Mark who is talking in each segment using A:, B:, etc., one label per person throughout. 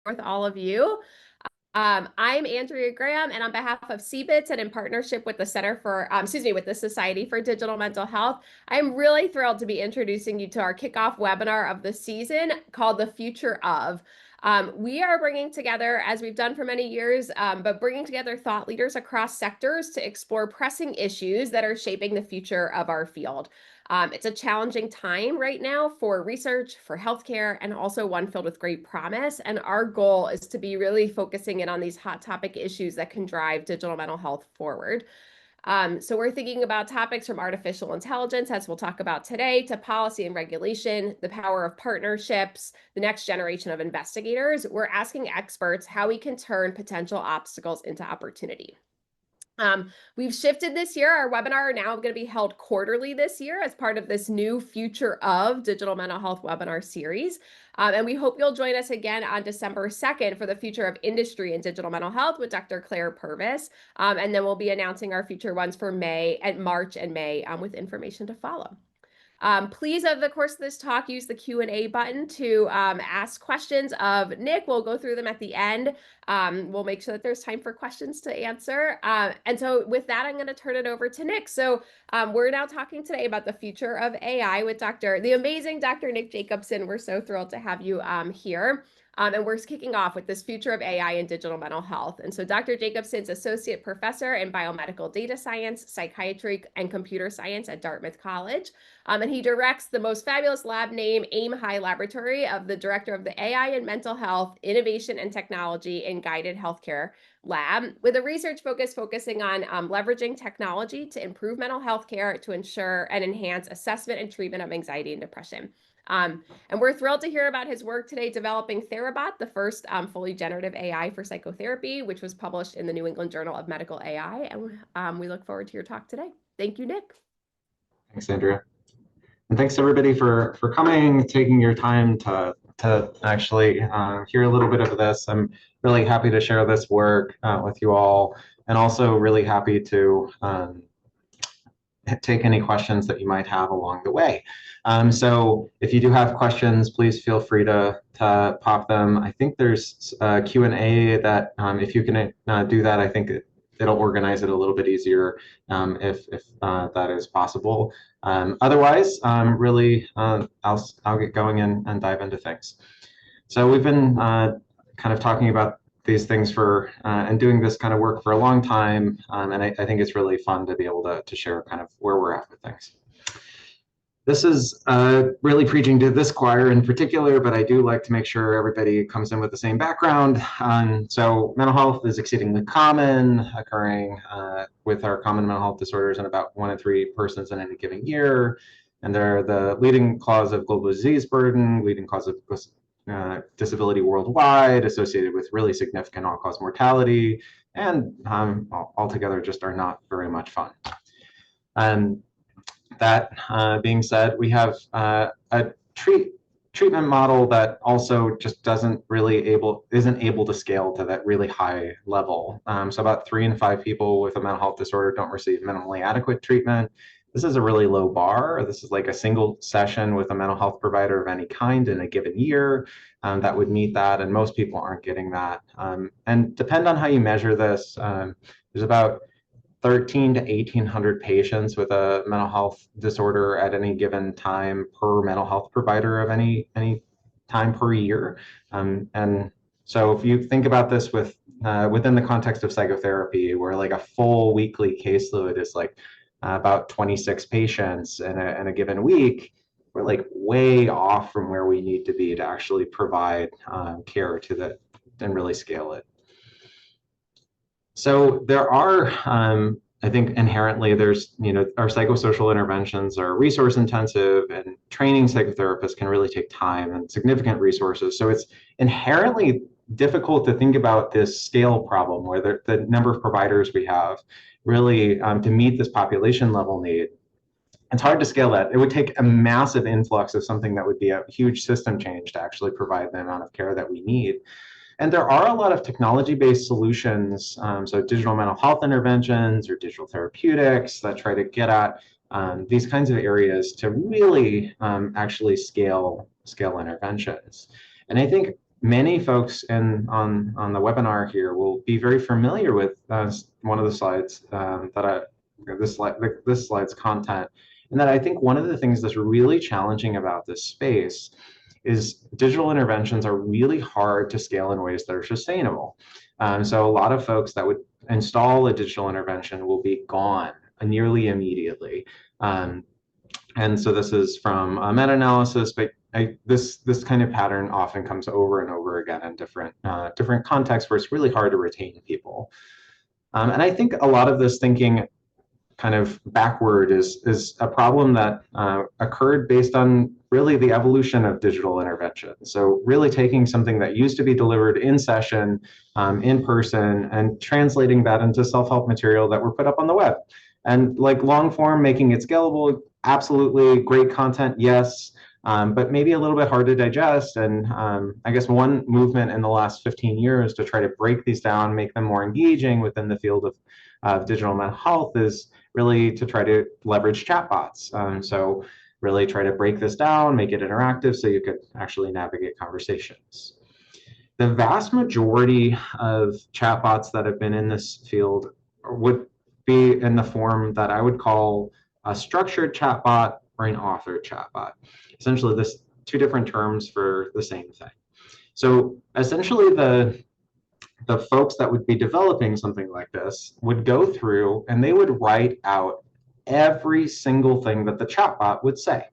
A: with all of you. I'm Andrea Graham, and on behalf of CBITS and in partnership with the with the Society for Digital Mental Health, I'm really thrilled to be introducing you to our kickoff webinar of the season called The Future of. We are bringing together, as we've done for many years, but bringing together thought leaders across sectors to explore pressing issues that are shaping the future of our field. It's a challenging time right now for research, for healthcare, and also one filled with great promise. And our goal is to be really focusing in on these hot topic issues that can drive digital mental health forward. So we're thinking about topics from artificial intelligence, as we'll talk about today, to policy and regulation, the power of partnerships, the next generation of investigators. We're asking experts how we can turn potential obstacles into opportunity. We've shifted this year. Our webinar are now going to be held quarterly this year as part of this new Future of Digital Mental Health webinar series. And we hope you'll join us again on December 2nd for the Future of Industry and Digital Mental Health with Dr. Claire Purvis. And then we'll be announcing our future ones for March and May with information to follow. Please, over the course of this talk, use the Q&A button to ask questions of Nick. We'll go through them at the end. We'll make sure that there's time for questions to answer. And so with that, I'm going to turn it over to Nick. So we're now talking today about the future of AI with the amazing Dr. Nick Jacobson. We're so thrilled to have you here. And we're kicking off with this future of AI and digital mental health. And so Dr. Jacobson's Associate Professor in Biomedical Data Science, Psychiatry, and Computer Science at Dartmouth College. And he directs the most fabulous lab name, AIM High Laboratory, of the Director of the AI and Mental Health, Innovation and Technology in Guided Healthcare Lab, with a research focus focusing on leveraging technology to improve mental health care to ensure and enhance assessment and treatment of anxiety and depression. And we're thrilled to hear about his work today developing Therabot, the first fully generative AI for psychotherapy, which was published in the New England Journal of Medical AI. And we look forward to your talk today. Thank you, Nick.
B: Thanks, Andrea. And thanks everybody for coming, taking your time to actually hear a little bit of this. I'm really happy to share this work with you all, and also really happy to take any questions that you might have along the way. So if you do have questions, please feel free to pop them. I think there's a Q&A that if you can do that, I think it'll organize it a little bit easier if that is possible. Otherwise, really, I'll get going and dive into things. So we've been kind of talking about these things for and doing this kind of work for a long time, and I think it's really fun to be able to share kind of where we're at with things. This is really preaching to this choir in particular, but I do like to make sure everybody comes in with the same background. So mental health is exceedingly common, occurring with our common mental health disorders in about 1 in 3 persons in any given year. And they're the leading cause of global disease burden, leading cause of disability worldwide, associated with really significant all-cause mortality, and altogether just are not very much fun. That being said, we have a treatment model that also just isn't able to scale to that really high level. So about 3 in 5 people with a mental health disorder don't receive minimally adequate treatment. This is a really low bar. This is like a single session with a mental health provider of any kind in a given year that would meet that, and most people aren't getting that. And depend on how you measure this, there's about 1,300 to 1,800 patients with a mental health disorder at any given time per mental health provider of any time per year. And so if you think about this within the context of psychotherapy, where like a full weekly caseload is like about 26 patients in a given week, we're like way off from where we need to be to actually provide care to that and really scale it. So there are, I think inherently there's, our psychosocial interventions are resource intensive, and training psychotherapists can really take time and significant resources. So it's inherently difficult to think about this scale problem where the number of providers we have really to meet this population level need. It's hard to scale that. It would take a massive influx of something that would be a huge system change to actually provide the amount of care that we need. And there are a lot of technology-based solutions, so digital mental health interventions or digital therapeutics that try to get at these kinds of areas to really actually scale interventions. And I think many folks on the webinar here will be very familiar with one of the slides this slide's content, and that I think one of the things that's really challenging about this space is digital interventions are really hard to scale in ways that are sustainable. So a lot of folks that would install a digital intervention will be gone nearly immediately. And so this is from a meta-analysis, but this kind of pattern often comes over and over again in different contexts where it's really hard to retain people. And I think a lot of this thinking kind of backward is a problem that occurred based on really the evolution of digital intervention. So really taking something that used to be delivered in session, in person, and translating that into self-help material that were put up on the web. And like long form, making it scalable, absolutely great content, yes, but maybe a little bit hard to digest. And I guess one movement in the last 15 years to try to break these down, make them more engaging within the field of digital mental health is really to try to leverage chatbots. So really try to break this down, make it interactive so you could actually navigate conversations. The vast majority of chatbots that have been in this field would be in the form that I would call a structured chatbot or an authored chatbot. Essentially, this two different terms for the same thing. So essentially, the folks that would be developing something like this would go through and they would write out every single thing that the chatbot would say.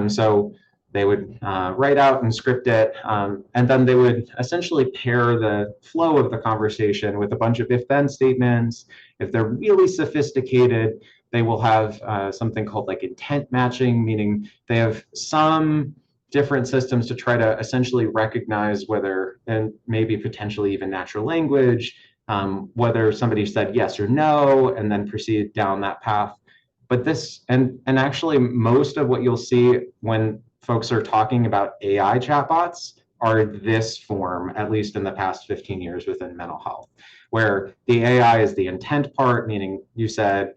B: So they would write out and script it, and then they would essentially pair the flow of the conversation with a bunch of if-then statements. If they're really sophisticated, they will have something called like intent matching, meaning they have some different systems to try to essentially recognize whether, and maybe potentially even natural language, whether somebody said yes or no, and then proceed down that path. But this, and actually most of what you'll see when folks are talking about AI chatbots are this form, at least in the past 15 years within mental health, where the AI is the intent part, meaning you said,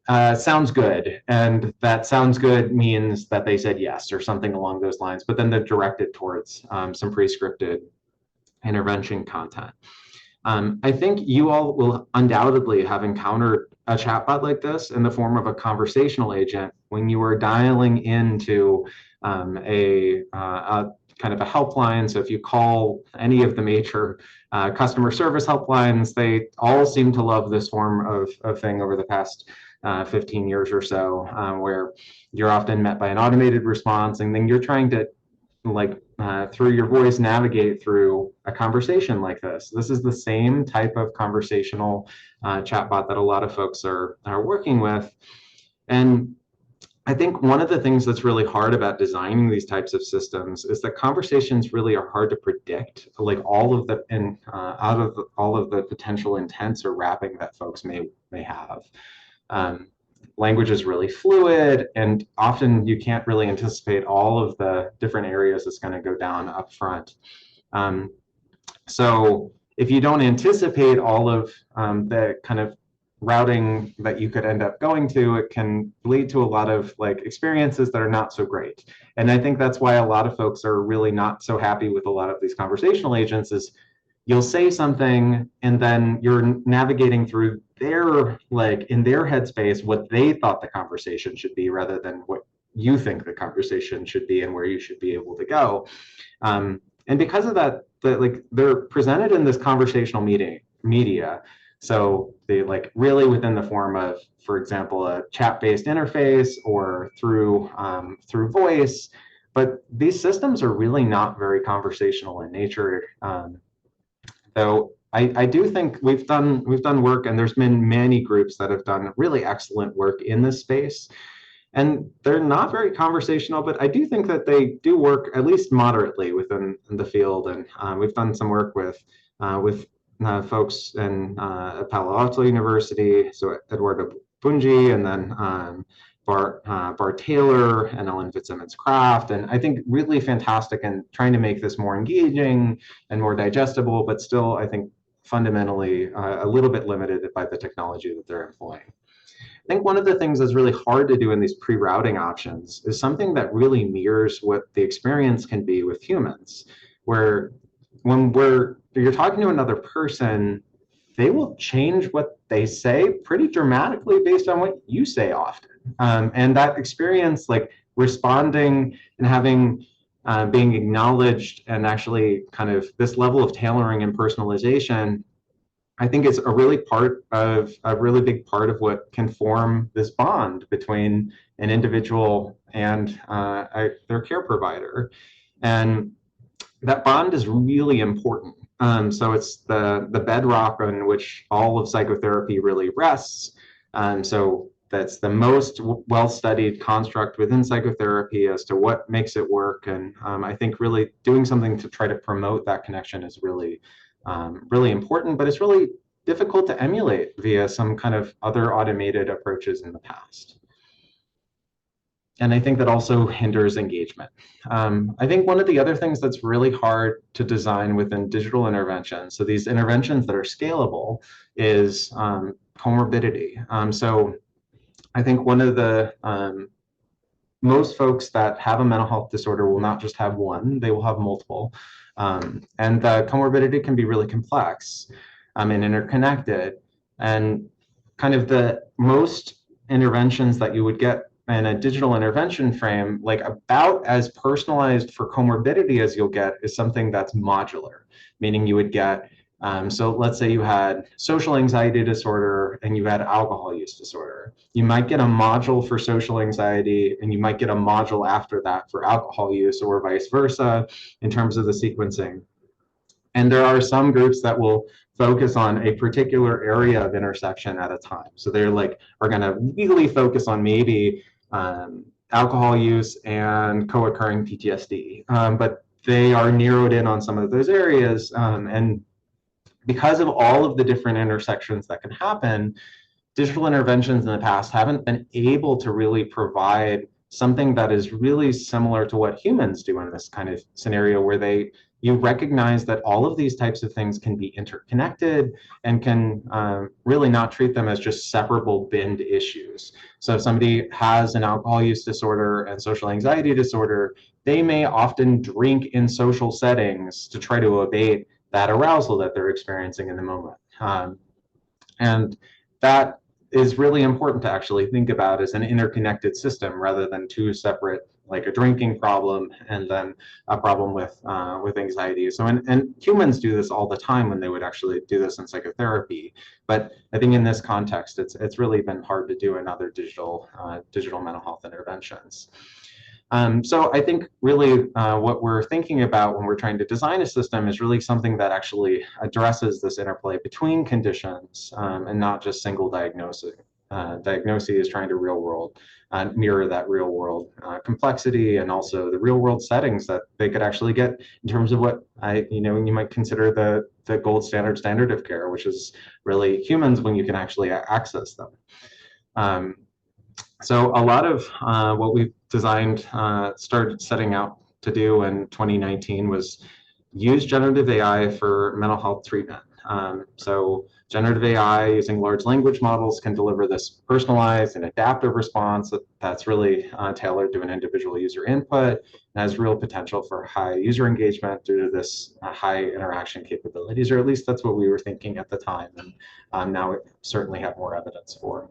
B: sounds good. And that sounds good means that they said yes or something along those lines, but then they're directed towards some pre-scripted intervention content. I think you all will undoubtedly have encountered a chatbot like this in the form of a conversational agent when you are dialing into a kind of a helpline. So if you call any of the major customer service helplines, they all seem to love this form of thing over the past 15 years or so, where you're often met by an automated response, and then you're trying to through your voice navigate through a conversation like this. This is the same type of conversational chatbot that a lot of folks are working with. And I think one of the things that's really hard about designing these types of systems is that conversations really are hard to predict, like all of the all of the potential intents or wrapping that folks may have. Language is really fluid, and often you can't really anticipate all of the different areas it's going to go down up front. So if you don't anticipate all of the kind of routing that you could end up going to, it can lead to a lot of experiences that are not so great. And I think that's why a lot of folks are really not so happy with a lot of these conversational agents is you'll say something and then you're navigating through their in their headspace what they thought the conversation should be rather than what you think the conversation should be and where you should be able to go. And because of that, they're presented in this conversational media. So they really within the form of, for example, a chat-based interface or through voice. But these systems are really not very conversational in nature. So I do think we've done work, and there's been many groups that have done really excellent work in this space. And they're not very conversational, but I do think that they do work at least moderately within the field. And we've done some work with folks in Palo Alto University, so Eduardo Bungi, and then Bart Taylor and Ellen Fitzsimmons-Craft, and I think really fantastic in trying to make this more engaging and more digestible, but still, I think, fundamentally a little bit limited by the technology that they're employing. I think one of the things that's really hard to do in these pre-routing options is something that really mirrors what the experience can be with humans, where when you're talking to another person, they will change what they say pretty dramatically based on what you say often. And that experience, like responding and having being acknowledged, and actually kind of this level of tailoring and personalization, I think is a really big part of what can form this bond between an individual and their care provider. And that bond is really important. So it's the bedrock on which all of psychotherapy really rests. So that's the most well-studied construct within psychotherapy as to what makes it work. And I think really doing something to try to promote that connection is really, really important, but it's really difficult to emulate via some kind of other automated approaches in the past. And I think that also hinders engagement. I think one of the other things that's really hard to design within digital interventions, so these interventions that are scalable, is comorbidity. So I think one of the most folks that have a mental health disorder will not just have one, they will have multiple. And the comorbidity can be really complex and interconnected. And kind of the most interventions that you would get in a digital intervention frame, like about as personalized for comorbidity as you'll get, is something that's modular, meaning you would get, so let's say you had social anxiety disorder and you had alcohol use disorder. You might get a module for social anxiety and you might get a module after that for alcohol use, or vice versa in terms of the sequencing. And there are some groups that will focus on a particular area of intersection at a time. So they're like, are going to really focus on maybe alcohol use and co-occurring PTSD, but they are narrowed in on some of those areas. And because of all of the different intersections that can happen, digital interventions in the past haven't been able to really provide something that is really similar to what humans do in this kind of scenario, where you recognize that all of these types of things can be interconnected and can really not treat them as just separable binned issues. So if somebody has an alcohol use disorder and social anxiety disorder, they may often drink in social settings to try to abate that arousal that they're experiencing in the moment. And that is really important to actually think about as an interconnected system rather than two separate, like a drinking problem and then a problem with anxiety. So and humans do this all the time when they would actually do this in psychotherapy. But I think in this context, it's really been hard to do in other digital mental health interventions. So I think really what we're thinking about when we're trying to design a system is really something that actually addresses this interplay between conditions and not just single diagnosis. Diagnosis trying to real world mirror that real world complexity and also the real world settings that they could actually get in terms of what you might consider the gold standard of care, which is really humans when you can actually access them. So a lot of what we've designed, started setting out to do in 2019 was use generative AI for mental health treatment. So generative AI using large language models can deliver this personalized and adaptive response that's really tailored to an individual user input and has real potential for high user engagement due to this high interaction capabilities, or at least that's what we were thinking at the time, and now we certainly have more evidence for.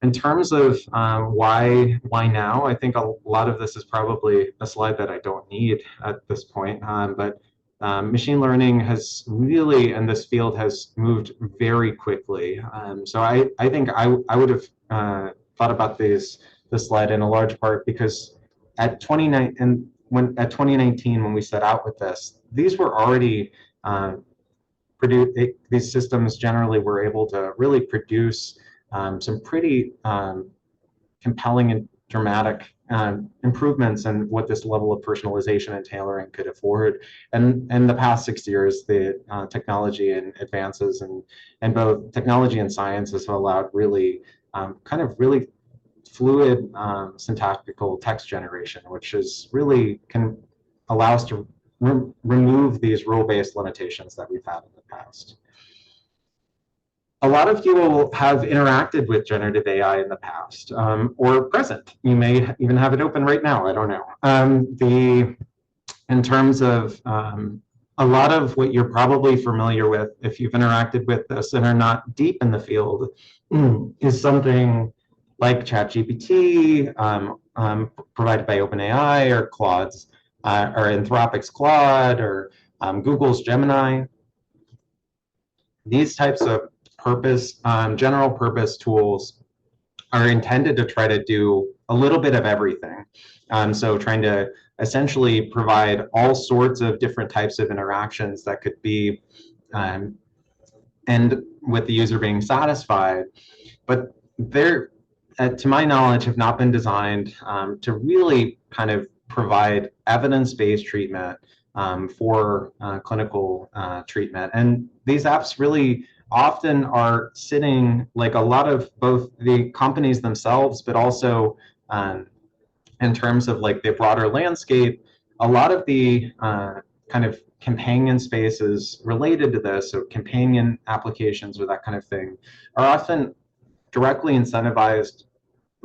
B: In terms of why now, I think a lot of this is probably a slide that I don't need at this point, but machine learning has really, and this field has moved very quickly. So I think I would have thought about this slide in a large part because at 2019, when we set out with this, these were already these systems generally were able to really produce some pretty compelling and dramatic improvements in what this level of personalization and tailoring could afford. And in the past 6 years, the technology and advances and both technology and science has allowed really kind of really fluid syntactical text generation, which is really can allow us to remove these rule-based limitations that we've had in the past. A lot of you will have interacted with generative AI in the past or present. You may even have it open right now. I don't know. in terms of a lot of what you're probably familiar with if you've interacted with this and are not deep in the field is something like ChatGPT, provided by OpenAI, or Claude's, or Anthropic's Claude, or Google's Gemini. These types of general purpose tools are intended to try to do a little bit of everything. So trying to essentially provide all sorts of different types of interactions that could be, and with the user being satisfied, but they're, to my knowledge, have not been designed to really kind of provide evidence-based treatment for clinical treatment. And these apps really often are sitting, like a lot of both the companies themselves, but also in terms of like the broader landscape, a lot of the kind of companion spaces related to this, so companion applications or that kind of thing, are often directly incentivized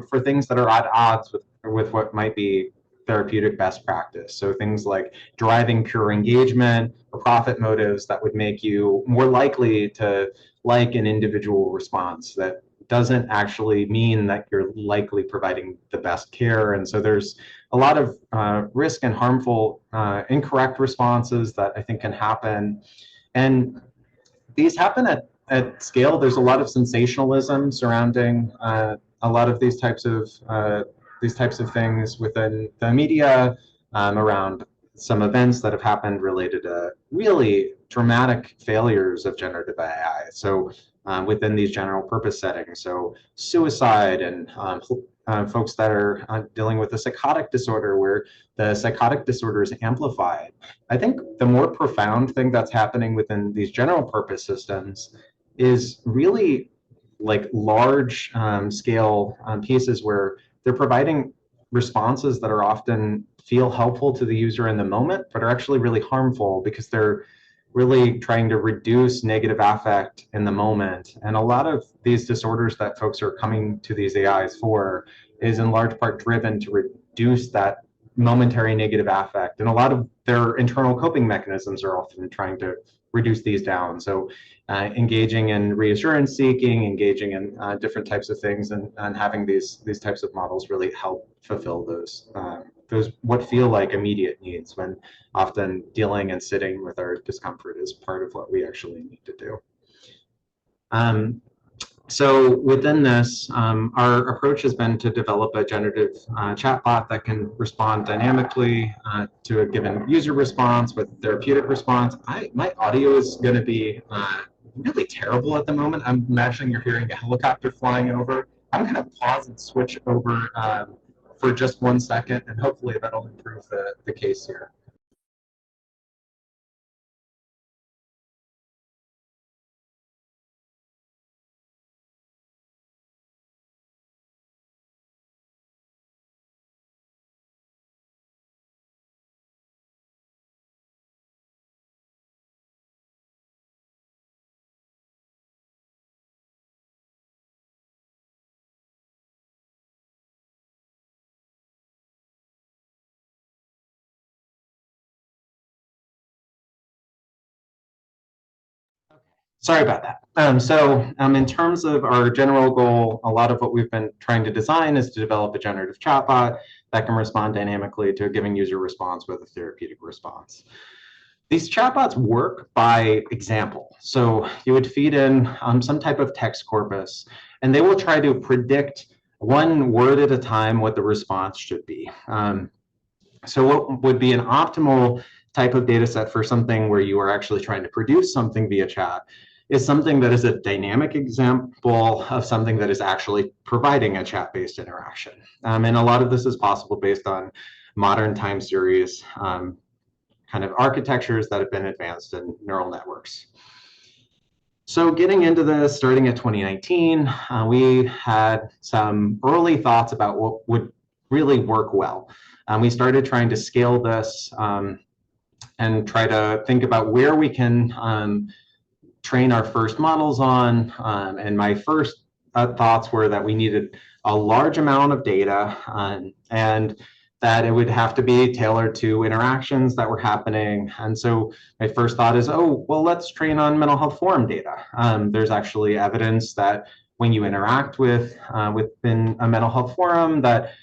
B: for things that are at odds with what might be therapeutic best practice. So things like driving pure engagement or profit motives that would make you more likely to like an individual response that doesn't actually mean that you're likely providing the best care. And so there's a lot of risk and harmful incorrect responses that I think can happen. And these happen at scale. There's a lot of sensationalism surrounding a lot of these types of things within the media around some events that have happened related to really dramatic failures of generative AI. So within these general purpose settings, so suicide and folks that are dealing with a psychotic disorder where the psychotic disorder is amplified. I think the more profound thing that's happening within these general purpose systems is really like large scale pieces where they're providing responses that are often feel helpful to the user in the moment, but are actually really harmful because they're really trying to reduce negative affect in the moment. And a lot of these disorders that folks are coming to these AIs for is in large part driven to reduce that momentary negative affect. And a lot of their internal coping mechanisms are often trying to reduce these down. So engaging in reassurance seeking, engaging in different types of things, and having these types of models really help fulfill those what feel like immediate needs, when often dealing and sitting with our discomfort is part of what we actually need to do. So within this, our approach has been to develop a generative chatbot that can respond dynamically to a given user response with therapeutic response. My audio is going to be really terrible at the moment. I'm imagining you're hearing a helicopter flying over. I'm going to pause and switch over for just 1 second, and hopefully that'll improve the case here. Sorry about that. So in terms of our general goal, a lot of what we've been trying to design is to develop a generative chatbot that can respond dynamically to a given user response with a therapeutic response. These chatbots work by example. So you would feed in some type of text corpus, and they will try to predict one word at a time what the response should be. So what would be an optimal type of data set for something where you are actually trying to produce something via chat is something that is a dynamic example of something that is actually providing a chat-based interaction. And a lot of this is possible based on modern time series kind of architectures that have been advanced in neural networks. So getting into this, starting at 2019, we had some early thoughts about what would really work well. We started trying to scale this and try to think about where we can train our first models on. And my first thoughts were that we needed a large amount of data and that it would have to be tailored to interactions that were happening. And so my first thought is, oh, well, let's train on mental health forum data. There's actually evidence that when you interact within a mental health forum, that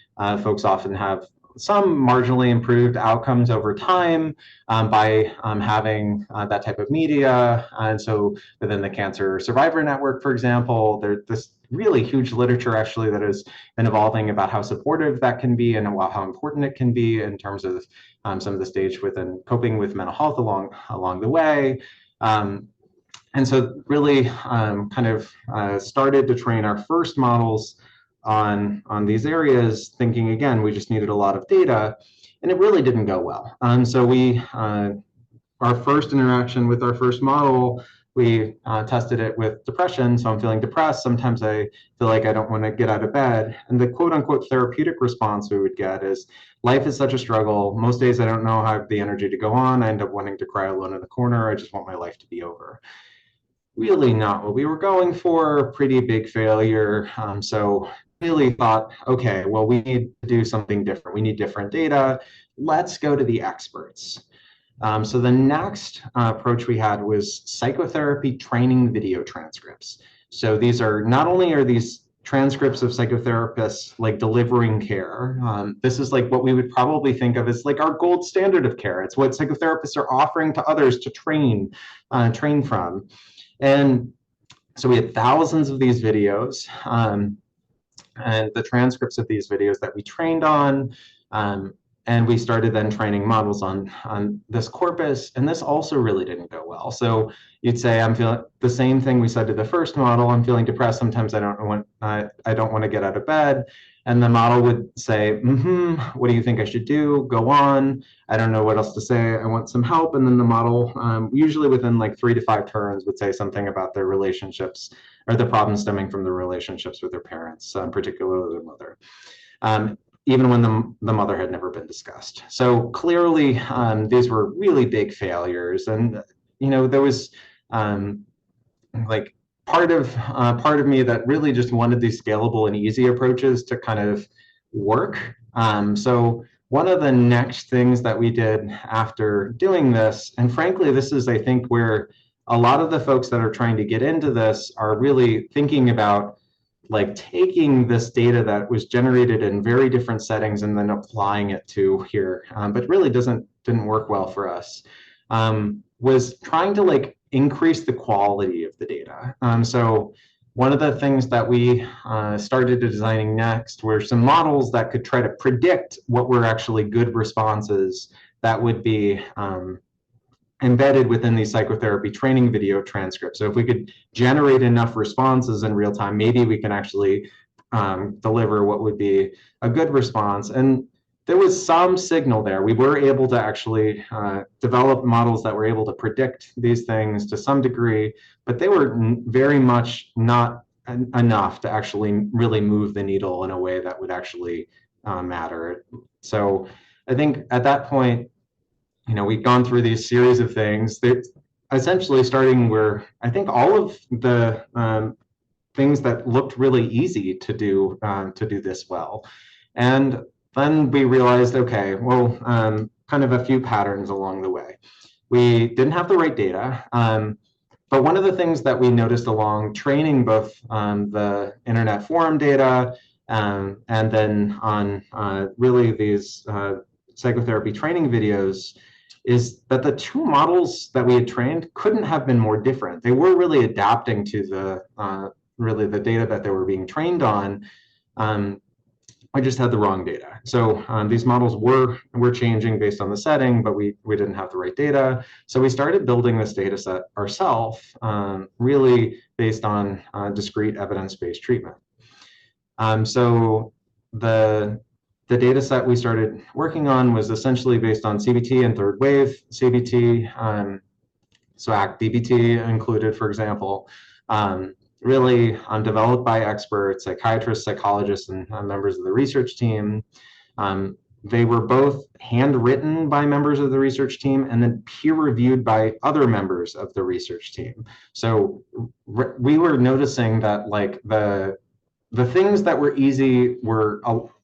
B: folks often have some marginally improved outcomes over time by having that type of media. And so within the Cancer Survivor Network, for example, there's this really huge literature actually that has been evolving about how supportive that can be and how important it can be in terms of some of the stage within coping with mental health along the way. And so really started to train our first models on these areas, thinking again, we just needed a lot of data, and it really didn't go well. So we, our first interaction with our first model, we tested it with depression. So I'm feeling depressed. Sometimes I feel like I don't want to get out of bed. And the quote unquote therapeutic response we would get is, life is such a struggle. Most days I don't know how I have the energy to go on. I end up wanting to cry alone in the corner. I just want my life to be over. Really not what we were going for, pretty big failure. So really thought, okay, well, we need to do something different. We need different data. Let's go to the experts. So the next approach we had was psychotherapy training video transcripts. So these are, not only are these transcripts of psychotherapists like delivering care, this is like what we would probably think of as like our gold standard of care. It's what psychotherapists are offering to others to train from. And so we had thousands of these videos and the transcripts of these videos that we trained on. And we started then training models on this corpus, and this also really didn't go well. So you'd say, I'm feeling the same thing we said to the first model. I'm feeling depressed. Sometimes I don't want to get out of bed. And the model would say, what do you think I should do? Go on. I don't know what else to say. I want some help. And then the model, usually within like 3 to 5 turns, would say something about their relationships or the problems stemming from the relationships with their parents, particularly their mother. Even when the mother had never been discussed. So clearly, these were really big failures. And, there was like part of me that really just wanted these scalable and easy approaches to kind of work. So one of the next things that we did after doing this, and frankly, this is, I think, where a lot of the folks that are trying to get into this are really thinking about like taking this data that was generated in very different settings and then applying it to here, but really didn't work well for us, was trying to like increase the quality of the data. So one of the things that we started designing next were some models that could try to predict what were actually good responses that would be embedded within these psychotherapy training video transcripts. So if we could generate enough responses in real time, maybe we can actually deliver what would be a good response. And there was some signal there. We were able to actually develop models that were able to predict these things to some degree, but they were very much not enough to actually really move the needle in a way that would actually matter. So I think at that point, we've gone through these series of things that essentially starting where I think all of the things that looked really easy to do this well. And then we realized, okay, well, kind of a few patterns along the way. We didn't have the right data. But one of the things that we noticed along training both the internet forum data and then on really these psychotherapy training videos is that the two models that we had trained couldn't have been more different. They were really adapting to the data that they were being trained on. I just had the wrong data. So these models were changing based on the setting, but we didn't have the right data. So we started building this data set ourselves, really based on discrete evidence-based treatment. So the data set we started working on was essentially based on CBT and third wave CBT. So ACT-DBT included, for example, really developed by experts, psychiatrists, psychologists, and members of the research team. They were both handwritten by members of the research team and then peer reviewed by other members of the research team. So we were noticing that like the the things that were easy were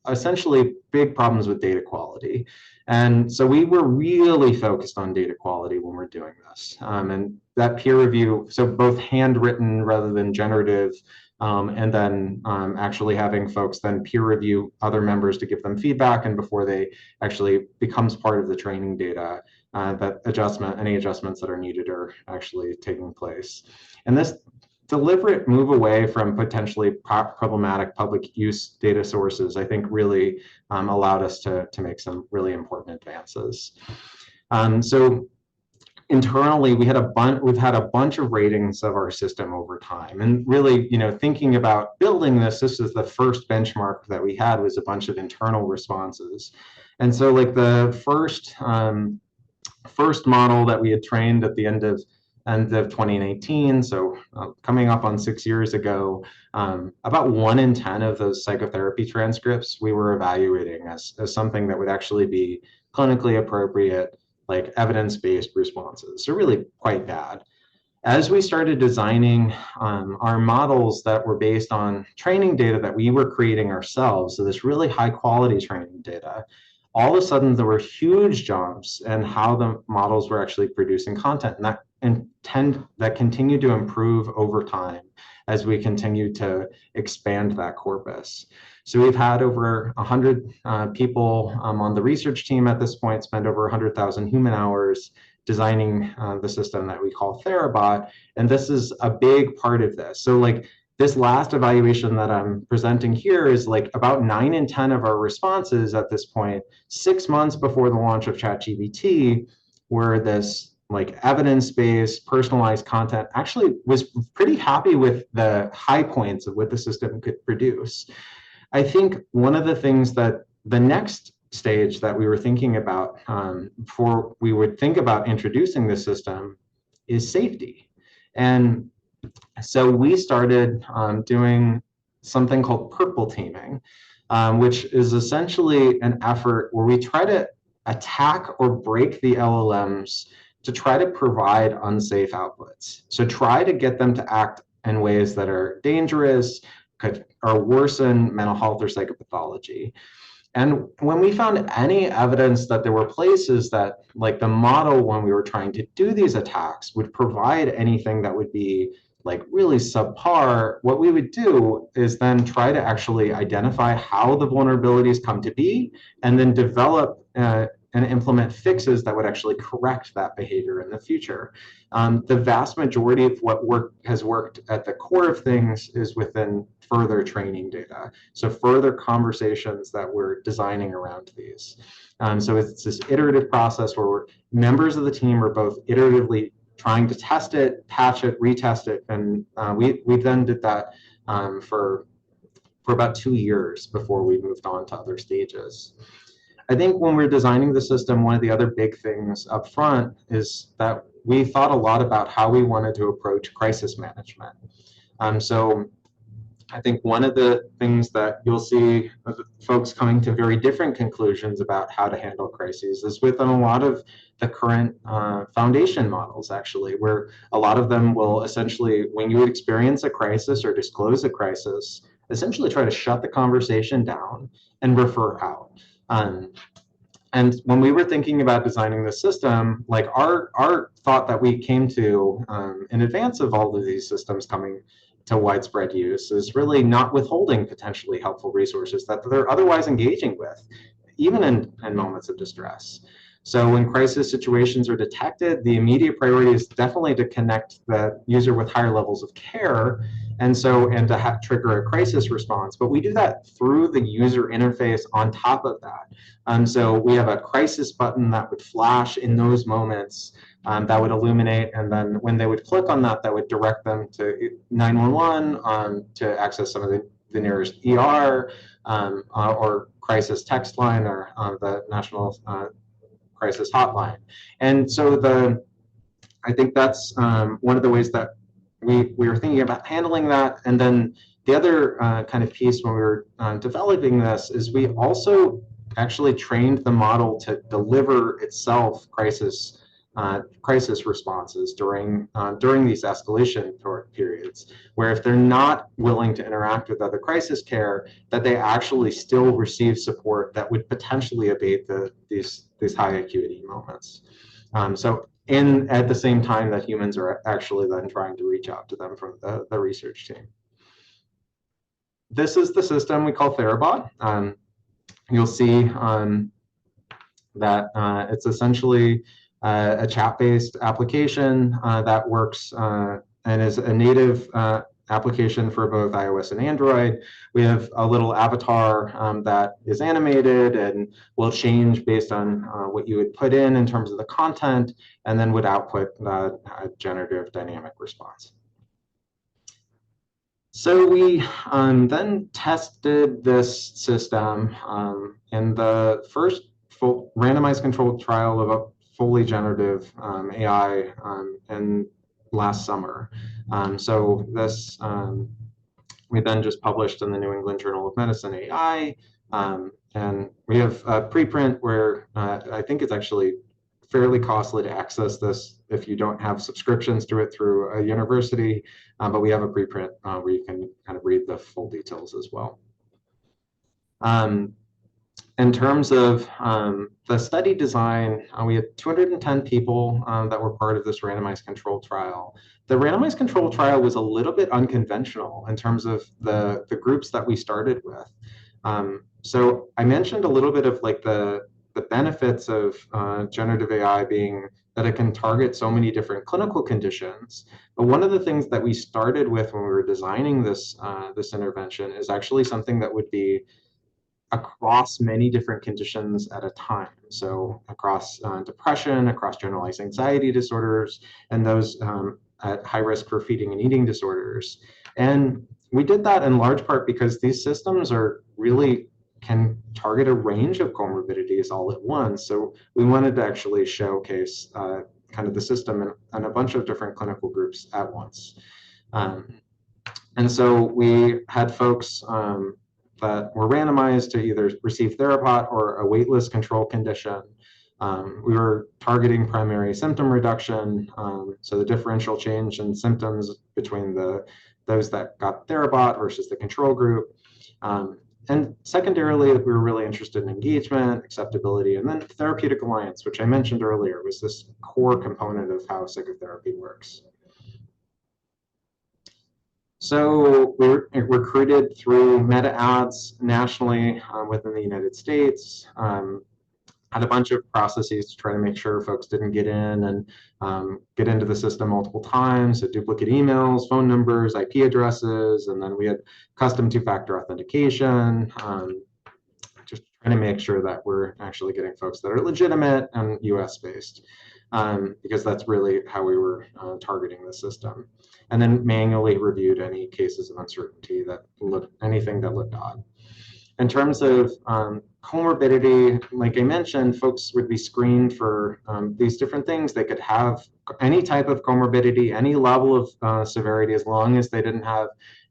B: essentially big problems with data quality. And so we were really focused on data quality when we're doing this. And that peer review, so both handwritten rather than generative, and then actually having folks then peer review other members to give them feedback, and before they actually becomes part of the training data, that any adjustments that are needed are actually taking place. And this deliberate move away from potentially problematic public use data sources, I think really allowed us to make some really important advances. So internally, we've had a bunch of ratings of our system over time, and really, thinking about building this is the first benchmark that we had, was a bunch of internal responses. And so like the first model that we had trained at the end of 2018, so coming up on 6 years ago, about 1 in 10 of those psychotherapy transcripts we were evaluating as something that would actually be clinically appropriate, like evidence-based responses. So really quite bad. As we started designing our models that were based on training data that we were creating ourselves, so this really high quality training data, all of a sudden there were huge jumps in how the models were actually producing content, and that continued to improve over time as we continued to expand that corpus. So we've had over 100 people on the research team at this point, spend over 100,000 human hours designing the system that we call Therabot, and this is a big part of this. So like this last evaluation that I'm presenting here is like about 9 in 10 of our responses at this point, 6 months before the launch of ChatGPT, were this like evidence-based personalized content, actually was pretty happy with the high points of what the system could produce. I think one of the things that the next stage that we were thinking about before we would think about introducing the system is safety. And so we started doing something called purple teaming, which is essentially an effort where we try to attack or break the LLMs to try to provide unsafe outputs. So try to get them to act in ways that are dangerous, or worsen mental health or psychopathology. And when we found any evidence that there were places that, like the model, when we were trying to do these attacks, would provide anything that would be like really subpar, what we would do is then try to actually identify how the vulnerabilities come to be, and then develop and implement fixes that would actually correct that behavior in the future. The vast majority of what has worked at the core of things is within further training data. So further conversations that we're designing around these. So it's this iterative process where members of the team are both iteratively trying to test it, patch it, retest it, and we then did that for about 2 years before we moved on to other stages. I think when we're designing the system, one of the other big things up front is that we thought a lot about how we wanted to approach crisis management. So I think one of the things that you'll see folks coming to very different conclusions about how to handle crises is within a lot of the current foundation models, actually, where a lot of them will essentially, when you experience a crisis or disclose a crisis, essentially try to shut the conversation down and refer out. And when we were thinking about designing the system, like our thought that we came to in advance of all of these systems coming to widespread use is really not withholding potentially helpful resources that they're otherwise engaging with, even in moments of distress. So when crisis situations are detected, the immediate priority is definitely to connect the user with higher levels of care, and to trigger a crisis response. But we do that through the user interface on top of that. So we have a crisis button that would flash in those moments, that would illuminate, and then when they would click on that, that would direct them to 911 to access some of the nearest ER, or crisis text line, or the national crisis hotline. And so I think that's one of the ways that we were thinking about handling that. And then the other kind of piece when we were developing this is we also actually trained the model to deliver itself crisis crisis responses during these escalation periods, where if they're not willing to interact with other crisis care, that they actually still receive support that would potentially abate these high acuity moments. So at the same time that humans are actually then trying to reach out to them from the research team. This is the system we call Therabot. You'll see that it's essentially a chat-based application that works and is a native application for both iOS and Android. We have a little avatar that is animated and will change based on what you would put in terms of the content, and then would output a generative dynamic response. So we then tested this system in the first full randomized controlled trial of a fully generative AI in last summer. So this we then just published in the New England Journal of Medicine AI, and we have a preprint where I think it's actually fairly costly to access this if you don't have subscriptions to it through a university, but we have a preprint where you can kind of read the full details as well. In terms of the study design, we had 210 people that were part of this randomized control trial. The randomized control trial was a little bit unconventional in terms of the groups that we started with. So I mentioned a little bit of like the benefits of generative AI being that it can target so many different clinical conditions. But one of the things that we started with when we were designing this, this intervention is actually something that would be across many different conditions at a time. So across depression, across generalized anxiety disorders, and those at high risk for feeding and eating disorders. And we did that in large part because these systems are really can target a range of comorbidities all at once. So we wanted to actually showcase kind of the system in a bunch of different clinical groups at once. And so we had folks that were randomized to either receive Therabot or a waitlist control condition. We were targeting primary symptom reduction, so the differential change in symptoms between those that got Therabot versus the control group. And secondarily, we were really interested in engagement, acceptability, and then therapeutic alliance, which I mentioned earlier, was this core component of how psychotherapy works. So we were recruited through meta ads nationally within the United States. Had a bunch of processes to try to make sure folks didn't get in and get into the system multiple times. So duplicate emails, phone numbers, IP addresses, and then we had custom two-factor authentication. Just trying to make sure that we're actually getting folks that are legitimate and US based, because that's really how we were targeting the system. And then manually reviewed any cases of uncertainty that anything that looked odd. In terms of comorbidity, like I mentioned, folks would be screened for these different things. They could have any type of comorbidity, any level of severity, as long as they didn't have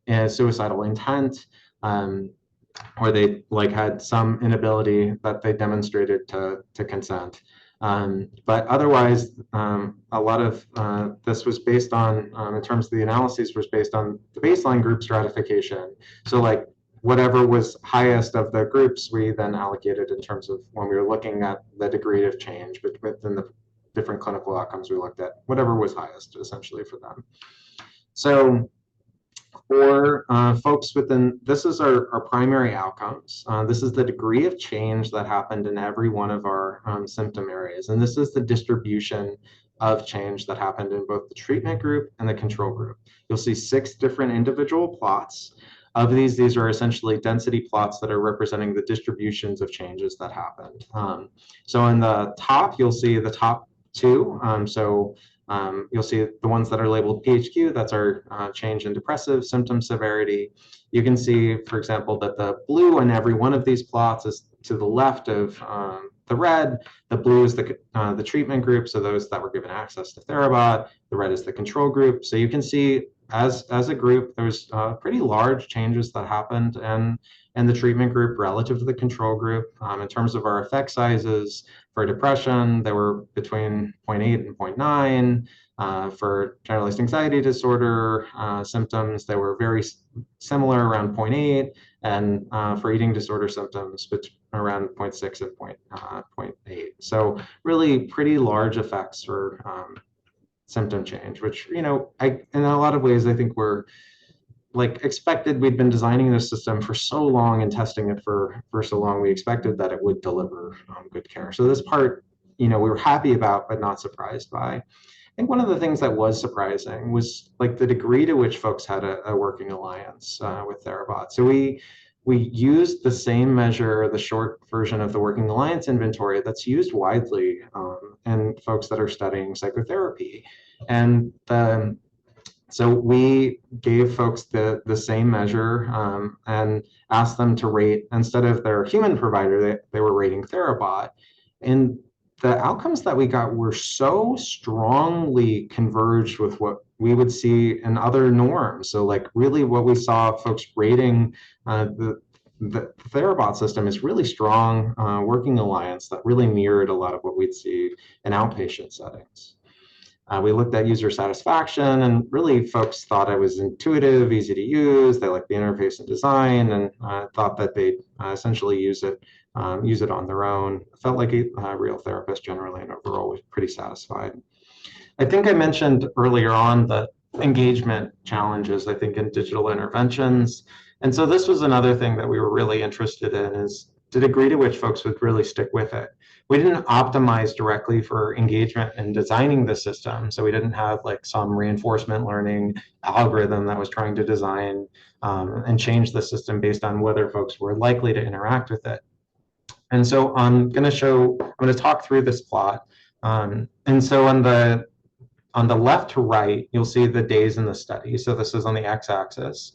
B: a suicidal intent, or they had some inability that they demonstrated to consent. But otherwise, a lot of this was based on, in terms of the analyses, was based on the baseline group stratification. So whatever was highest of the groups, we then allocated in terms of when we were looking at the degree of change within the different clinical outcomes, we looked at whatever was highest essentially for them. So for folks within, this is our primary outcomes. This is the degree of change that happened in every one of our symptom areas. And this is the distribution of change that happened in both the treatment group and the control group. You'll see 6 different individual plots. Of these are essentially density plots that are representing the distributions of changes that happened. So in the top, you'll see the top 2. You'll see the ones that are labeled PHQ, that's our change in depressive symptom severity. You can see, for example, that the blue in every one of these plots is to the left of the red. The blue is the treatment group, so those that were given access to Therabot. The red is the control group. So you can see as a group, there's pretty large changes that happened in the treatment group relative to the control group. In terms of our effect sizes for depression, they were between zero point 0.8 and zero point 0.9. For generalized anxiety disorder symptoms, they were very similar, around 0.8, and for eating disorder symptoms, around 0.6 and 0.8. So really pretty large effects for symptom change, which, in a lot of ways, I think we're like expected. We'd been designing this system for so long and testing it for so long, we expected that it would deliver good care. So this part, we were happy about, but not surprised by. I think one of the things that was surprising was like the degree to which folks had a working alliance with Therabot. So we used the same measure, the short version of the working alliance inventory that's used widely in folks that are studying psychotherapy. And so we gave folks the same measure and asked them to rate, instead of their human provider, they were rating Therabot. And the outcomes that we got were so strongly converged with what we would see in other norms. So like really what we saw folks rating the Therabot system is really strong working alliance that really mirrored a lot of what we'd see in outpatient settings. We looked at user satisfaction, and really folks thought it was intuitive, easy to use. They liked the interface and design, and thought that they'd essentially use it on their own. Felt like a real therapist generally, and overall was pretty satisfied. I think I mentioned earlier on the engagement challenges, I think, in digital interventions. And so this was another thing that we were really interested in, is the degree to which folks would really stick with it. We didn't optimize directly for engagement in designing the system. So we didn't have like some reinforcement learning algorithm that was trying to design and change the system based on whether folks were likely to interact with it. And so I'm going to talk through this plot. And so on the left to right, you'll see the days in the study. So this is on the x-axis.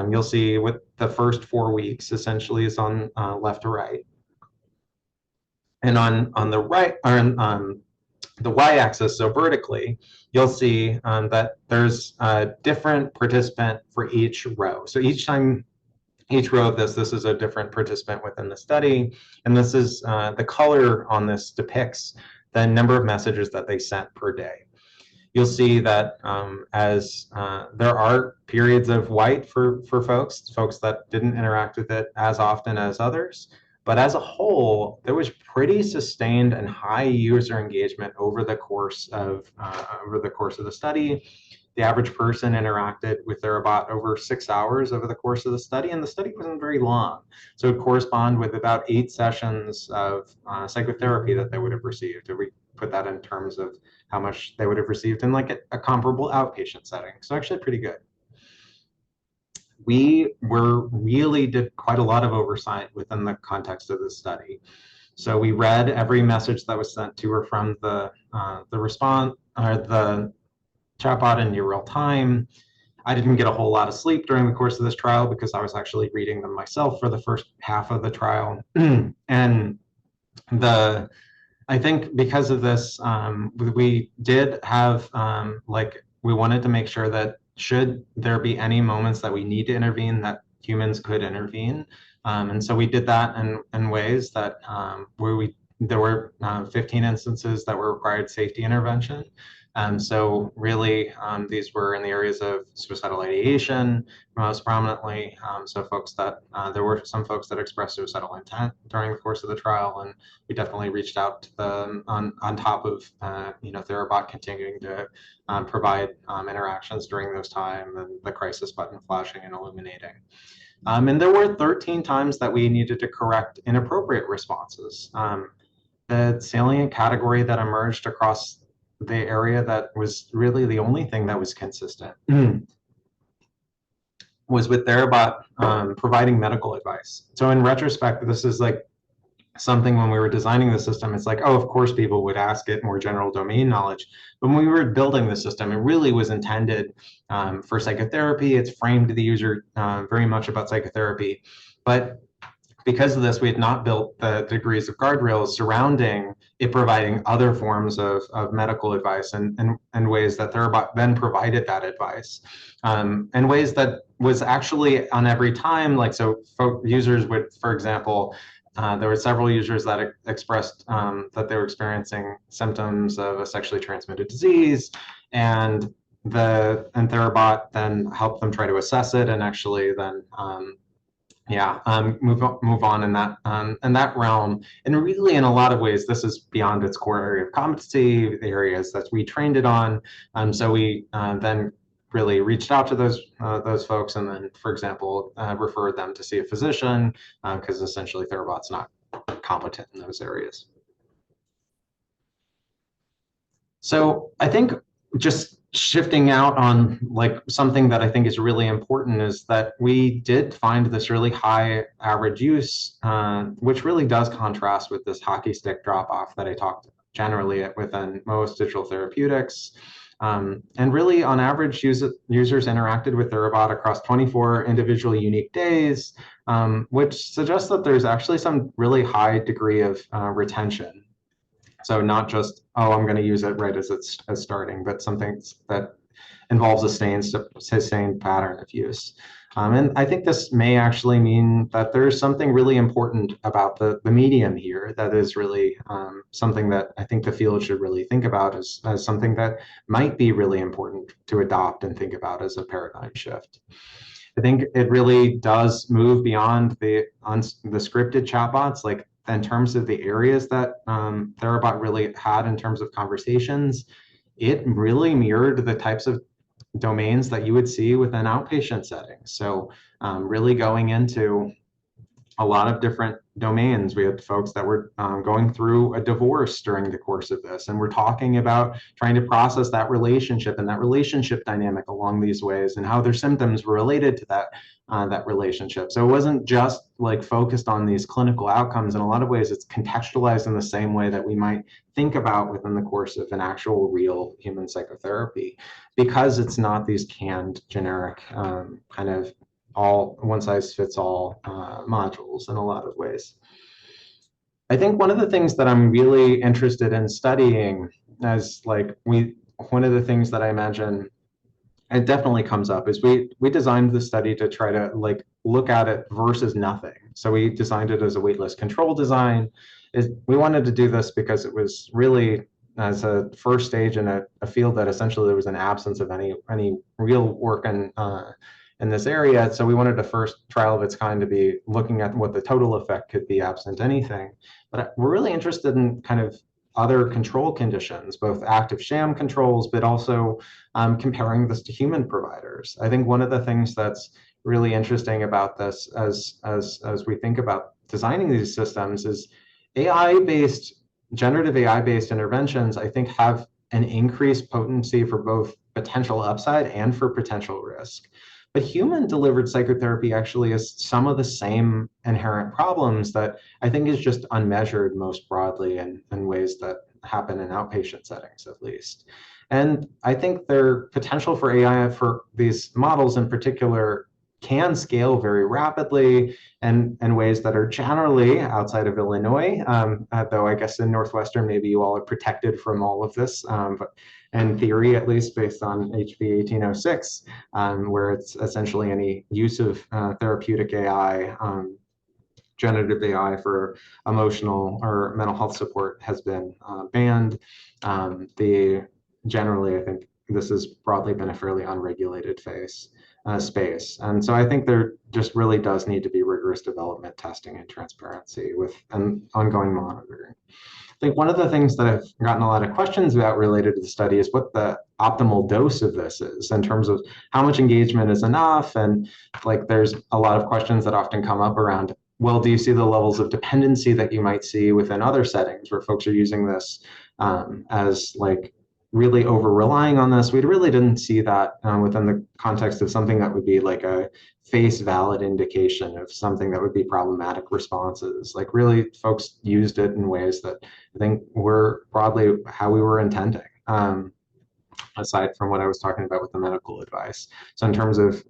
B: You'll see what the first 4 weeks essentially is on left to right. And on the right, or on the y-axis, so vertically, you'll see that there's a different participant for each row. So each row of this is a different participant within the study. And this is the color on this depicts the number of messages that they sent per day. You'll see that as there are periods of white for folks that didn't interact with it as often as others. But as a whole, there was pretty sustained and high user engagement over the course of the study. The average person interacted with Therabot over 6 hours over the course of the study, and the study wasn't very long. So it corresponded with about 8 sessions of psychotherapy that they would have received. If we put that in terms of how much they would have received in like a comparable outpatient setting. So actually pretty good. We really did quite a lot of oversight within the context of this study. So we read every message that was sent to or from the response, or the chatbot in near real time. I didn't get a whole lot of sleep during the course of this trial because I was actually reading them myself for the first half of the trial. And I think because of this, we did have we wanted to make sure that should there be any moments that we need to intervene, that humans could intervene. And so we did that in ways that there were 15 instances that were required safety intervention. So really, these were in the areas of suicidal ideation most prominently. So folks that there were some folks that expressed suicidal intent during the course of the trial, and we definitely reached out to them on top of Therabot continuing to provide interactions during those times, and the crisis button flashing and illuminating. And there were 13 times that we needed to correct inappropriate responses. The salient category that emerged across the area that was really the only thing that was consistent was with Therabot providing medical advice. So in retrospect, this is like something when we were designing the system, it's like, oh, of course people would ask it more general domain knowledge. But when we were building the system, it really was intended for psychotherapy. It's framed to the user very much about psychotherapy. But because of this, we had not built the degrees of guardrails surrounding it providing other forms of medical advice and ways that Therabot then provided that advice, and ways that was actually on every time. Like, so users would, for example, there were several users that expressed that they were experiencing symptoms of a sexually transmitted disease, and Therabot then helped them try to assess it and actually then move on in that realm. And really, in a lot of ways, this is beyond its core area of competency, the areas that we trained it on. So we then really reached out to those folks, and then, for example, referred them to see a physician, because essentially Therabot's not competent in those areas. So I think just shifting out on like something that I think is really important is that we did find this really high average use, which really does contrast with this hockey stick drop off that I talked generally within most digital therapeutics. And really, on average, users interacted with Therabot across 24 individual unique days, which suggests that there's actually some really high degree of retention. So not just, oh, I'm going to use it right as it's starting, but something that involves a sustained pattern of use. And I think this may actually mean that there's something really important about the medium here that is really something that I think the field should really think about as something that might be really important to adopt and think about as a paradigm shift. I think it really does move beyond the scripted chatbots, like in terms of the areas that Therabot really had in terms of conversations. It really mirrored the types of domains that you would see within outpatient settings. So really going into a lot of different domains. We had folks that were going through a divorce during the course of this, and we're talking about trying to process that relationship and that relationship dynamic along these ways and how their symptoms were related to that relationship. So it wasn't just like focused on these clinical outcomes. In a lot of ways, it's contextualized in the same way that we might think about within the course of an actual real human psychotherapy, because it's not these canned generic kind of all one size fits all modules in a lot of ways. I think one of the things that I'm really interested in studying as one of the things that I imagine it definitely comes up is we designed the study to try to look at it versus nothing. So we designed it as a waitlist control design. We wanted to do this because it was really as a first stage in a field that essentially there was an absence of any real work in this area. So we wanted a first trial of its kind to be looking at what the total effect could be absent anything. But we're really interested in kind of other control conditions, both active sham controls, but also comparing this to human providers. I think one of the things that's really interesting about this as we think about designing these systems is generative AI-based interventions, I think, have an increased potency for both potential upside and for potential risk. But human-delivered psychotherapy actually has some of the same inherent problems that I think is just unmeasured most broadly in ways that happen in outpatient settings, at least. And I think their potential for AI for these models in particular can scale very rapidly and in ways that are generally outside of Illinois, though I guess in Northwestern, maybe you all are protected from all of this, but in theory, at least based on HB 1806, where it's essentially any use of therapeutic AI, generative AI for emotional or mental health support has been banned. Generally, I think this has broadly been a fairly unregulated space. And so I think there just really does need to be rigorous development, testing, and transparency with ongoing monitoring. I think one of the things that I've gotten a lot of questions about related to the study is what the optimal dose of this is in terms of how much engagement is enough. And there's a lot of questions that often come up around, well, do you see the levels of dependency that you might see within other settings where folks are using this as really over relying on this? We really didn't see that within the context of something that would be like a face valid indication of something that would be problematic responses. Really folks used it in ways that I think were broadly how we were intending. aside from what I was talking about with the medical advice. So in terms of,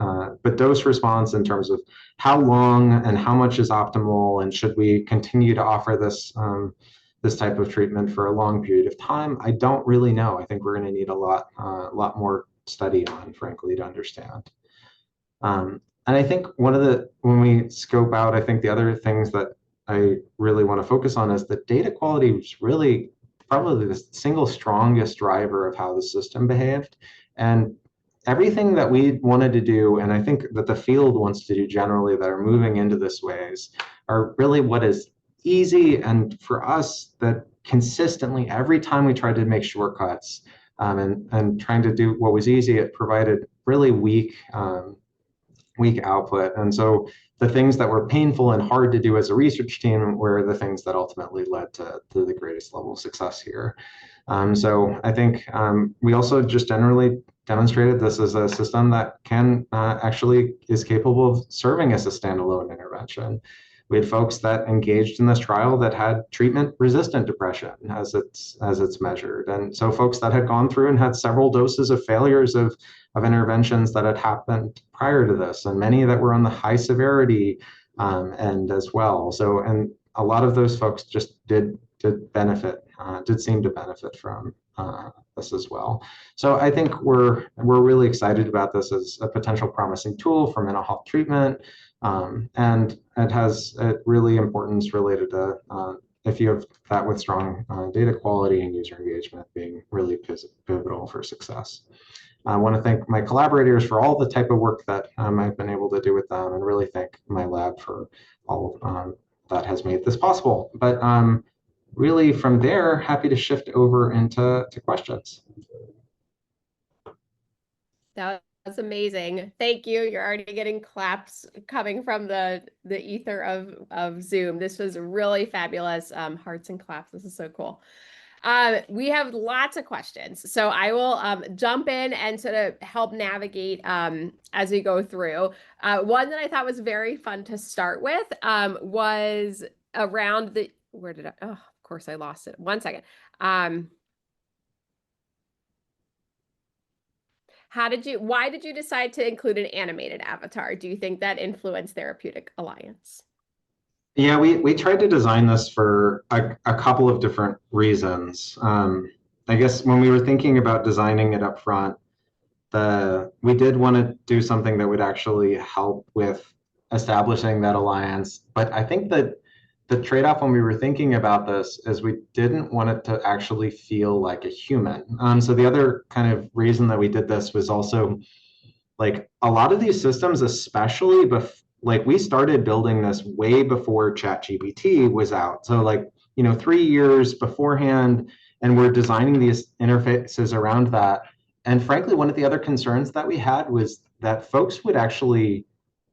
B: but dose response in terms of how long and how much is optimal, and should we continue to offer this this type of treatment for a long period of time, I don't really know. I think we're going to need a lot more study on, frankly, to understand. And I think when we scope out, I think the other things that I really want to focus on is that data quality is really probably the single strongest driver of how the system behaved. And everything that we wanted to do, and I think that the field wants to do generally that are moving into this ways, are really what is easy. And for us, that consistently, every time we tried to make shortcuts and trying to do what was easy, it provided really weak output. And so the things that were painful and hard to do as a research team were the things that ultimately led to the greatest level of success here. So I think we also just generally demonstrated this as a system that can actually is capable of serving as a standalone intervention. We had folks that engaged in this trial that had treatment-resistant depression as it's measured, and so folks that had gone through and had several doses of failures of interventions that had happened prior to this, and many that were on the high severity end as well. So, and a lot of those folks just did seem to benefit from this as well. So I think we're really excited about this as a potential promising tool for mental health treatment. And it has really importance related to if you have that with strong data quality and user engagement being really pivotal for success. I want to thank my collaborators for all the type of work that I've been able to do with them, and really thank my lab for all that has made this possible. But really from there, happy to shift over into questions.
A: That was amazing. Thank you. You're already getting claps coming from the ether of Zoom. This was really fabulous. Hearts and claps. This is so cool. We have lots of questions, so I will jump in and sort of help navigate as we go through. One that I thought was very fun to start with was around the, where did I, oh, of course I lost it. One second. Why did you decide to include an animated avatar? Do you think that influenced Therapeutic Alliance?
B: Yeah, we tried to design this for a couple of different reasons. I guess when we were thinking about designing it up front, we did want to do something that would actually help with establishing that alliance. But I think that the trade-off when we were thinking about this is we didn't want it to actually feel like a human. So the other kind of reason that we did this was also like a lot of these systems, especially like we started building this way before ChatGPT was out. So like, 3 years beforehand, and we're designing these interfaces around that. And frankly, one of the other concerns that we had was that folks would actually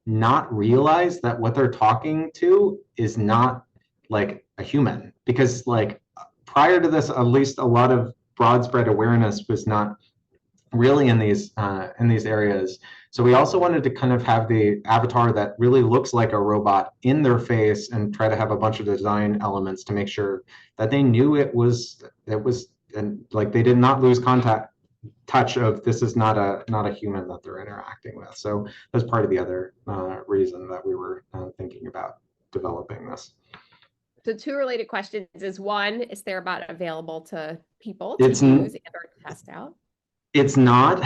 B: not realize that what they're talking to is not like a human, because like prior to this, at least a lot of broad spread awareness was not really in these areas. So we also wanted to kind of have the avatar that really looks like a robot in their face, and try to have a bunch of design elements to make sure that they knew it was, and like they did not lose touch of this is not a human that they're interacting with. So that's part of the other reason that we were thinking about developing this.
A: So two related questions is, one, is Therabot available to people to use and or test out?
B: It's not.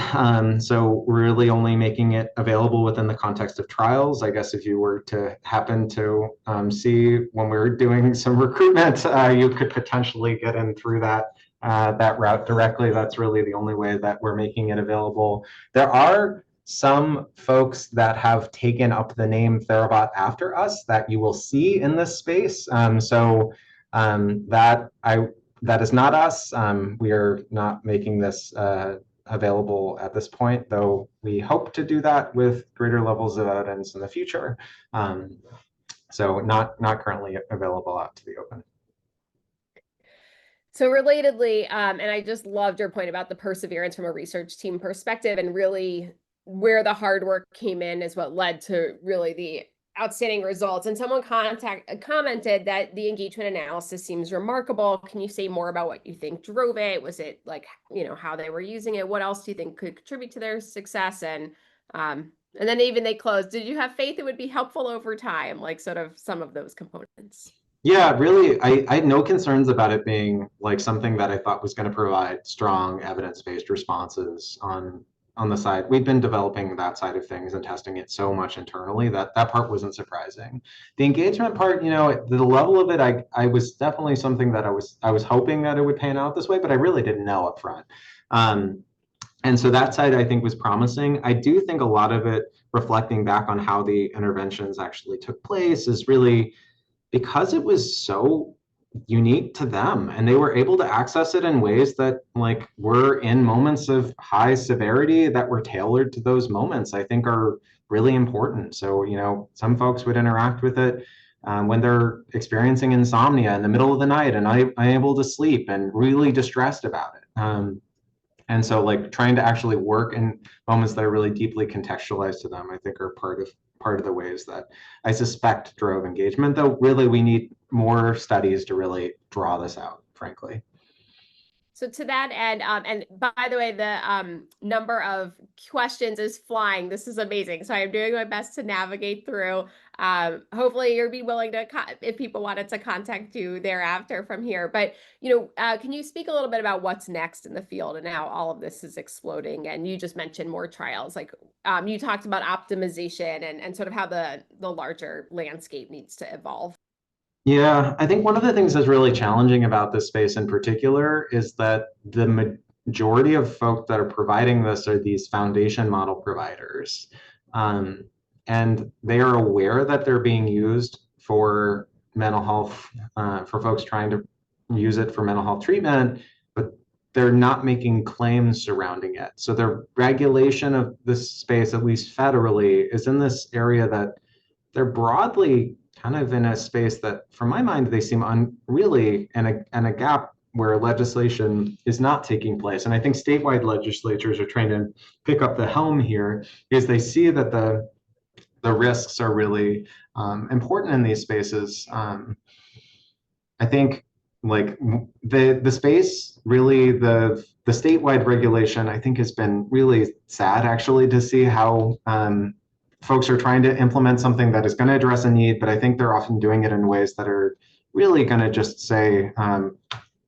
B: So we're really only making it available within the context of trials. I guess if you were to happen to see when we were doing some recruitment, you could potentially get in through that route directly. That's really the only way that we're making it available. There are some folks that have taken up the name Therabot after us that you will see in this space. That is not us. We are not making this available at this point, though we hope to do that with greater levels of evidence in the future. So not currently available out to the open.
A: So relatedly, and I just loved your point about the perseverance from a research team perspective, and really where the hard work came in is what led to really the outstanding results. And someone commented that the engagement analysis seems remarkable. Can you say more about what you think drove it? Was it like, how they were using it? What else do you think could contribute to their success? And then even they closed. Did you have faith it would be helpful over time? Like sort of some of those components.
B: Yeah, really, I had no concerns about it being like something that I thought was going to provide strong evidence-based responses on the side. We've been developing that side of things and testing it so much internally that that part wasn't surprising. The engagement part, the level of it, I was definitely something that I was hoping that it would pan out this way, but I really didn't know up front. And so that side I think was promising. I do think a lot of it, reflecting back on how the interventions actually took place, is really because it was so unique to them and they were able to access it in ways that like were in moments of high severity that were tailored to those moments, I think are really important. So some folks would interact with it when they're experiencing insomnia in the middle of the night and unable to sleep and really distressed about it. And so like trying to actually work in moments that are really deeply contextualized to them, I think are part of the ways that I suspect drove engagement, though really we need more studies to really draw this out, frankly.
A: So to that end, and by the way, the number of questions is flying. This is amazing. So I'm doing my best to navigate through. Hopefully you'll be willing to, if people wanted to contact you thereafter from here. But, can you speak a little bit about what's next in the field and how all of this is exploding? And you just mentioned more trials. Like you talked about optimization and sort of how the larger landscape needs to evolve.
B: Yeah, I think one of the things that's really challenging about this space in particular is that the majority of folk that are providing this are these foundation model providers. Um, and they are aware that they're being used for mental health, for folks trying to use it for mental health treatment, but they're not making claims surrounding it. So the regulation of this space, at least federally, is in this area that they're broadly kind of in a space that, from my mind, they seem really in a gap where legislation is not taking place. And I think statewide legislatures are trying to pick up the helm here because they see that the risks are really important in these spaces. I think like the space really the statewide regulation I think has been really sad actually to see how folks are trying to implement something that is going to address a need, but I think they're often doing it in ways that are really going to just say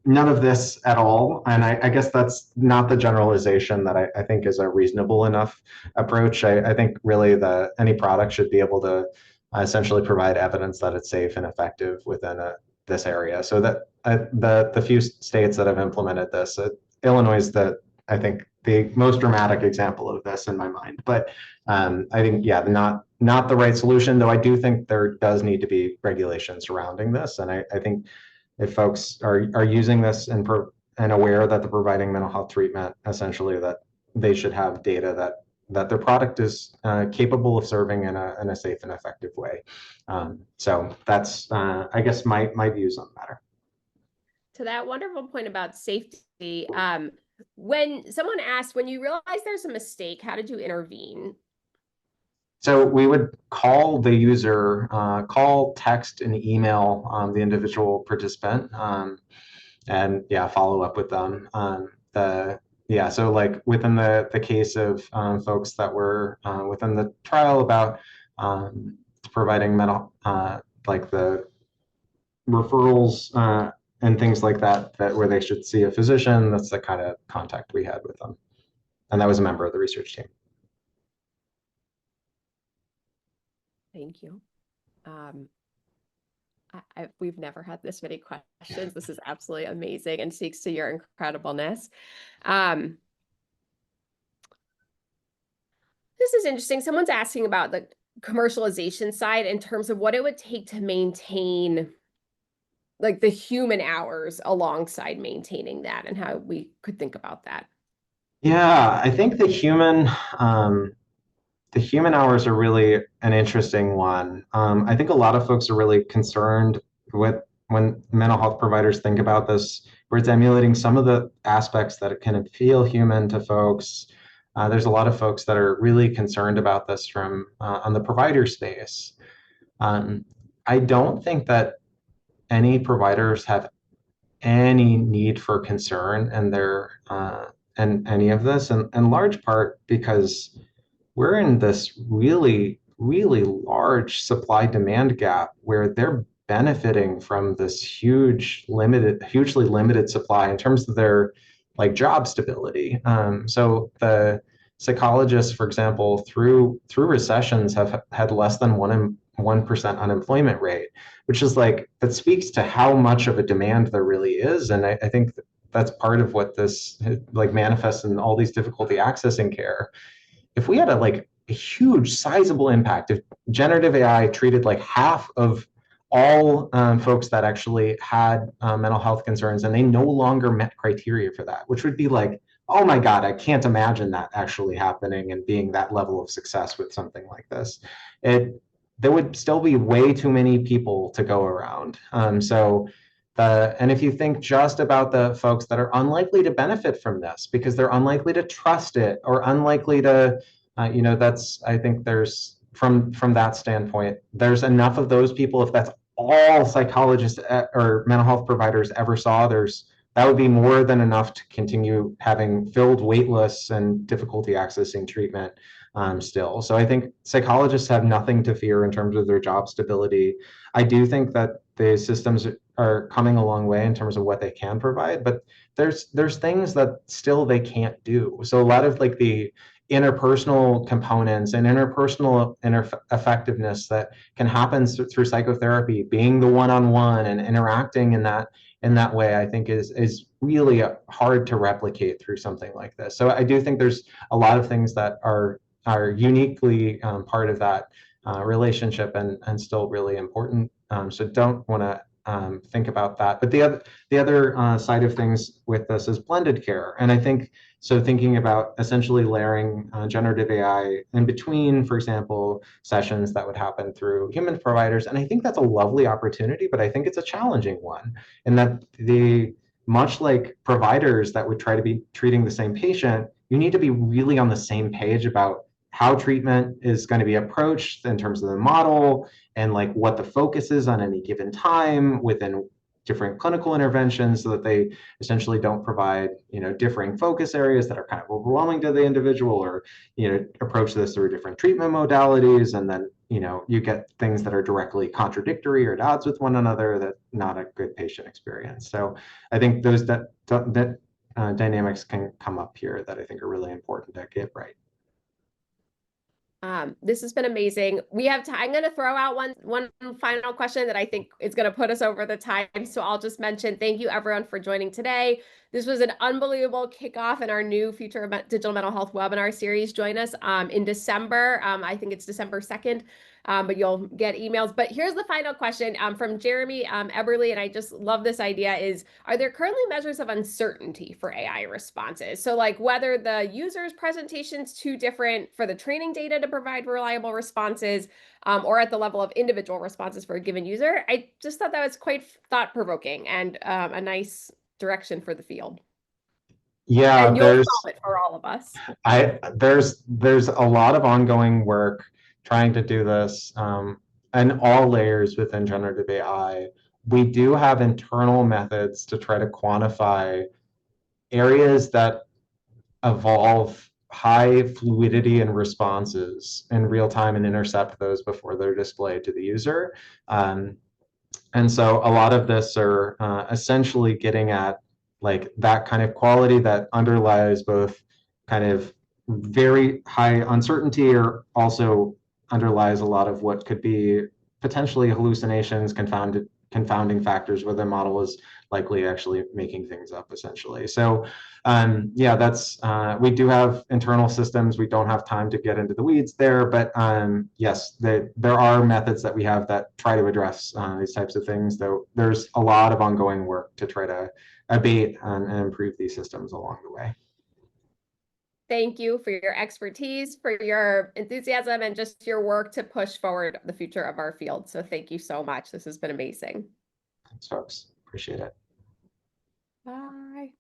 B: none of this at all. And I guess that's not the generalization that I think is a reasonable enough approach. I think really any product should be able to essentially provide evidence that it's safe and effective within this area. So that the few states that have implemented this, Illinois is I think the most dramatic example of this in my mind. But I think, yeah, not the right solution, though I do think there does need to be regulation surrounding this. And I think if folks are using this and aware that they're providing mental health treatment, essentially that they should have data that their product is capable of serving in a safe and effective way. So that's, I guess, my views on the matter.
A: To that wonderful point about safety, when someone asked, when you realize there's a mistake, how did you intervene?
B: So we would call the user, call, text, and email the individual participant, and yeah, follow up with them. So like within the case of folks that were within the trial about providing mental like the referrals and things like that where they should see a physician, that's the kind of contact we had with them. And that was a member of the research team.
A: Thank you. We've never had this many questions. This is absolutely amazing and speaks to your incredibleness. This is interesting. Someone's asking about the commercialization side in terms of what it would take to maintain like the human hours alongside maintaining that and how we could think about that.
B: Yeah, I think the human hours are really an interesting one. I think a lot of folks are really concerned with when mental health providers think about this, where it's emulating some of the aspects that it can feel human to folks. There's a lot of folks that are really concerned about this from on the provider space. I don't think that any providers have any need for concern in their and any of this, and in large part because we're in this really, really large supply demand gap where they're benefiting from this hugely limited supply in terms of their like job stability. So the psychologists, for example, through recessions have had less than 1% unemployment rate, which is like that speaks to how much of a demand there really is. And I think that's part of what this like manifests in all these difficulty accessing care. If we had a huge sizable impact, if generative AI treated like half of all folks that actually had mental health concerns and they no longer met criteria for that, which would be like, oh my God, I can't imagine that actually happening and being that level of success with something like this. There would still be way too many people to go around. And if you think just about the folks that are unlikely to benefit from this because they're unlikely to trust it or unlikely to that's, I think there's from that standpoint, there's enough of those people. If that's all psychologists or mental health providers ever saw, that would be more than enough to continue having filled wait lists and difficulty accessing treatment still. So I think psychologists have nothing to fear in terms of their job stability. I do think that the systems are coming a long way in terms of what they can provide, but there's things that still they can't do. So a lot of like the interpersonal components and interpersonal effectiveness that can happen through psychotherapy, being the one-on-one and interacting in that way, I think is really hard to replicate through something like this. So I do think there's a lot of things that are uniquely part of that relationship and still really important. So don't want to think about that. But the other side of things with this is blended care, and I think so. Thinking about essentially layering generative AI in between, for example, sessions that would happen through human providers, and I think that's a lovely opportunity. But I think it's a challenging one, in that much like providers that would try to be treating the same patient, you need to be really on the same page about how treatment is going to be approached in terms of the model and like what the focus is on any given time within different clinical interventions, so that they essentially don't provide differing focus areas that are kind of overwhelming to the individual, or approach this through different treatment modalities, and then you get things that are directly contradictory or at odds with one another. That not a good patient experience. So I think those dynamics can come up here that I think are really important to get right.
A: This has been amazing. I'm going to throw out one final question that I think is going to put us over the time. So I'll just mention, thank you everyone for joining today. This was an unbelievable kickoff in our new Future of Digital Mental Health webinar series. Join us in December. I think it's December 2nd. But you'll get emails. But here's the final question from Jeremy Eberly, and I just love this idea is, are there currently measures of uncertainty for AI responses? So like whether the user's presentation's too different for the training data to provide reliable responses, or at the level of individual responses for a given user. I just thought that was quite thought-provoking and a nice direction for the field.
B: Yeah,
A: and you'll solve it for all of us.
B: There's a lot of ongoing work trying to do this and all layers within generative AI. We do have internal methods to try to quantify areas that evolve high fluidity and responses in real time and intercept those before they're displayed to the user. And so a lot of this are essentially getting at like that kind of quality that underlies both kind of very high uncertainty, or also underlies a lot of what could be potentially hallucinations, confounding factors where the model is likely actually making things up essentially. So yeah, that's we do have internal systems. We don't have time to get into the weeds there, but yes, there are methods that we have that try to address these types of things, though there's a lot of ongoing work to try to abate and improve these systems along the way.
A: Thank you for your expertise, for your enthusiasm, and just your work to push forward the future of our field. So thank you so much. This has been amazing.
B: Thanks, folks. Appreciate it.
A: Bye.